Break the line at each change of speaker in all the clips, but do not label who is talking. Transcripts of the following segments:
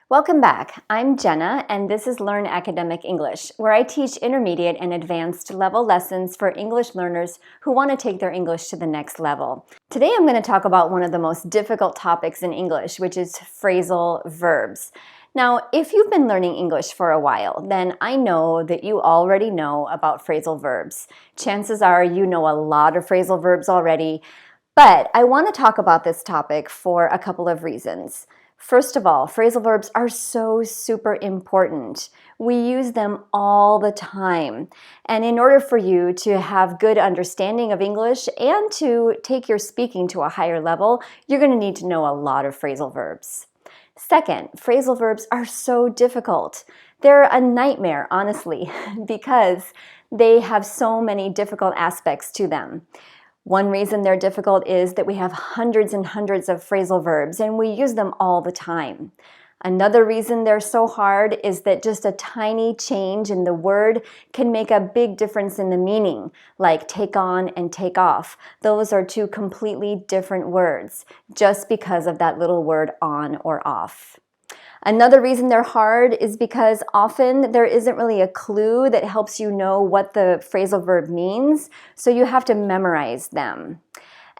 Welcome back. I'm Jenna, and this is Learn Academic English, where I teach intermediate and advanced level lessons for English learners who want to take their English to the next level. Today I'm going to talk about one of the most difficult topics in English, which is phrasal verbs. Now, if you've been learning English for a while, then I know that you already know about phrasal verbs. Chances are you know a lot of phrasal verbs already, but I want to talk about this topic for a couple of reasons. First of all, phrasal verbs are so super important. We use them all the time. And in order for you to have good understanding of English and to take your speaking to a higher level, you're going to need to know a lot of phrasal verbs. Second, phrasal verbs are so difficult. They're a nightmare, honestly, because they have so many difficult aspects to them. One reason they're difficult is that we have hundreds and hundreds of phrasal verbs and we use them all the time. Another reason they're so hard is that just a tiny change in the word can make a big difference in the meaning, like take on and take off. Those are two completely different words just because of that little word on or off. Another reason they're hard is because often there isn't really a clue that helps you know what the phrasal verb means, so you have to memorize them.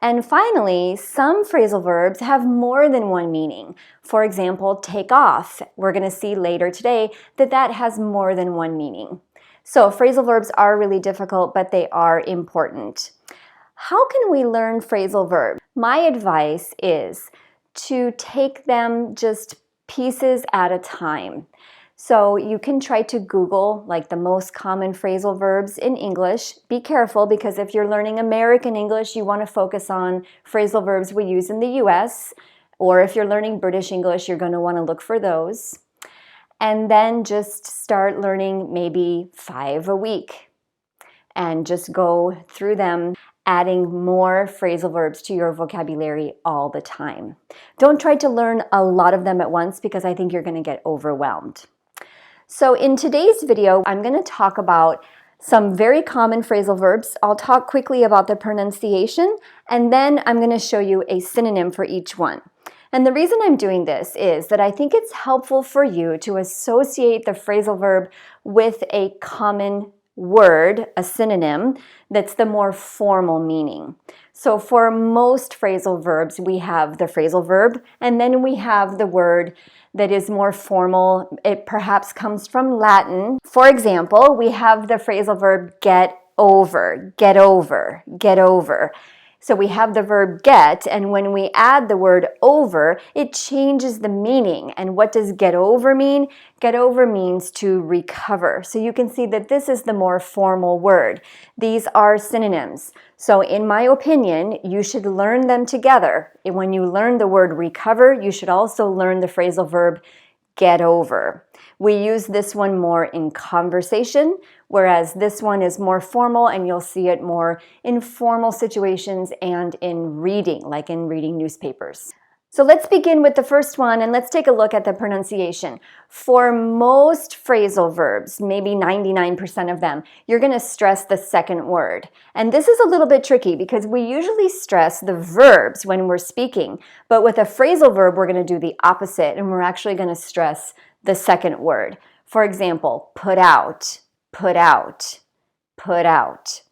And finally, some phrasal verbs have more than one meaning. For example, take off. We're going to see later today that that has more than one meaning. So phrasal verbs are really difficult, but they are important. How can we learn phrasal verbs? My advice is to take them just pieces at a time. So you can try to Google like the most common phrasal verbs in English. Be careful because if you're learning American English, you want to focus on phrasal verbs we use in the US. Or if you're learning British English, you're going to want to look for those. And then just start learning maybe 5 a week and just go through them, adding more phrasal verbs to your vocabulary all the time. Don't try to learn a lot of them at once because I think you're going to get overwhelmed. So in today's video, I'm going to talk about some very common phrasal verbs. I'll talk quickly about the pronunciation, and then I'm going to show you a synonym for each one. And the reason I'm doing this is that I think it's helpful for you to associate the phrasal verb with a common word, a synonym, that's the more formal meaning. So for most phrasal verbs, we have the phrasal verb, and then we have the word that is more formal. It perhaps comes from Latin. For example, we have the phrasal verb get over, get over, get over. So we have the verb get, and when we add the word over, it changes the meaning. And what does get over mean? Get over means to recover. So you can see that this is the more formal word. These are synonyms. So in my opinion, you should learn them together. And when you learn the word recover, you should also learn the phrasal verb get over. We use this one more in conversation, whereas this one is more formal, and you'll see it more in formal situations and in reading, like in reading newspapers. So let's begin with the first one, and let's take a look at the pronunciation. For most phrasal verbs, maybe 99% of them, you're going to stress the second word. And this is a little bit tricky because we usually stress the verbs when we're speaking, but with a phrasal verb, we're going to do the opposite, and we're actually going to stress the second word. For example, put out, put out, put out.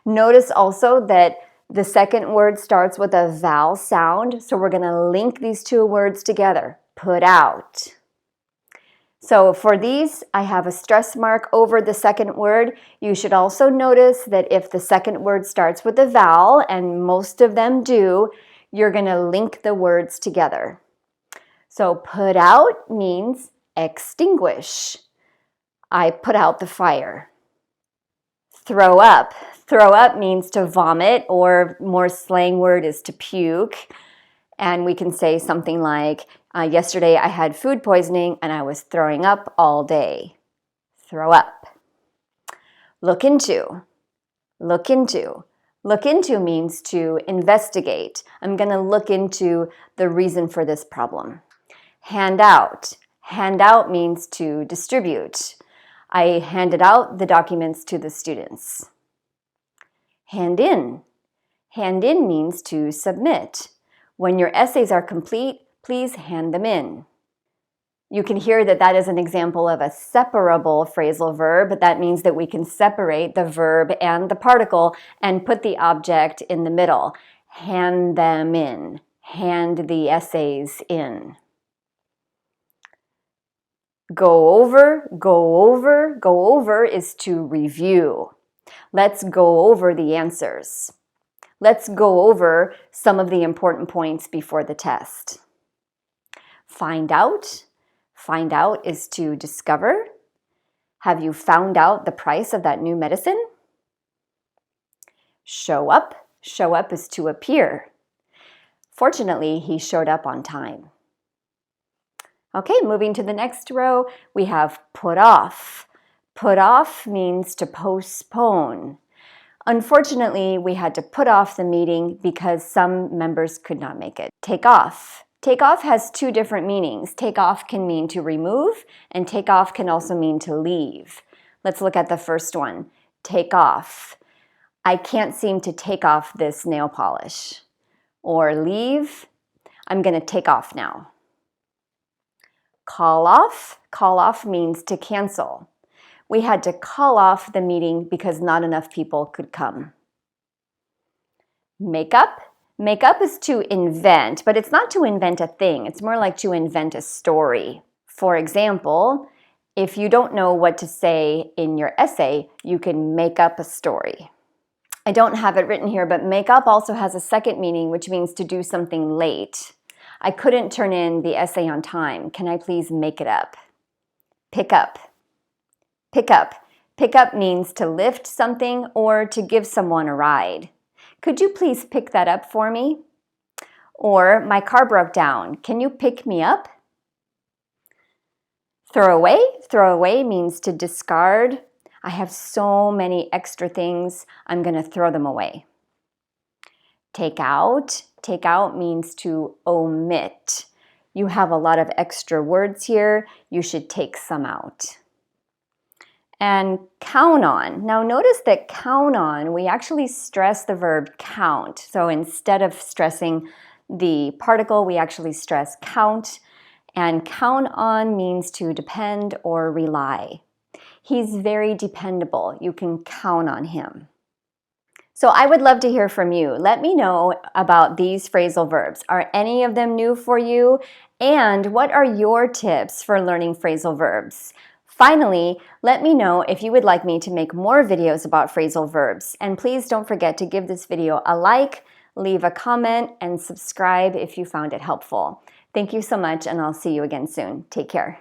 Notice also that the second word starts with a vowel sound, so we're going to link these two words together. Put out. So for these, I have a stress mark over the second word. You should also notice that if the second word starts with a vowel, and most of them do, you're going to link the words together. So put out means extinguish. I put out the fire. Throw up. Throw up means to vomit, or more slang word is to puke. And we can say something like, yesterday I had food poisoning and I was throwing up all day. Throw up. Look into. Look into. Look into means to investigate. I'm going to look into the reason for this problem. Hand out. Hand out means to distribute. I handed out the documents to the students. Hand in. Hand in means to submit. When your essays are complete, please hand them in. You can hear that that is an example of a separable phrasal verb. That means that we can separate the verb and the particle and put the object in the middle. Hand them in. Hand the essays in. Go over, go over, go over is to review. Let's go over the answers. Let's go over some of the important points before the test. Find out. Find out is to discover. Have you found out the price of that new medicine? Show up. Show up is to appear. Fortunately, he showed up on time. Okay, moving to the next row, we have put off. Put off means to postpone. Unfortunately, we had to put off the meeting because some members could not make it. Take off. Take off has two different meanings. Take off can mean to remove, and take off can also mean to leave. Let's look at the first one. Take off. I can't seem to take off this nail polish. Or leave. I'm going to take off now. Call off. Call off means to cancel. We had to call off the meeting because not enough people could come. Make up. Make up is to invent, but it's not to invent a thing. It's more like to invent a story. For example, if you don't know what to say in your essay, you can make up a story. I don't have it written here, but make up also has a second meaning, which means to do something late. I couldn't turn in the essay on time. Can I please make it up? Pick up. Pick up. Pick up means to lift something or to give someone a ride. Could you please pick that up for me? Or my car broke down. Can you pick me up? Throw away. Throw away means to discard. I have so many extra things. I'm going to throw them away. Take out. Take out means to omit. You have a lot of extra words here. You should take some out. And count on. Now notice that count on, we actually stress the verb count. So instead of stressing the particle, we actually stress count. And count on means to depend or rely. He's very dependable. You can count on him. So I would love to hear from you. Let me know about these phrasal verbs. Are any of them new for you? And what are your tips for learning phrasal verbs? Finally, let me know if you would like me to make more videos about phrasal verbs. And please don't forget to give this video a like, leave a comment, and subscribe if you found it helpful. Thank you so much, and I'll see you again soon. Take care.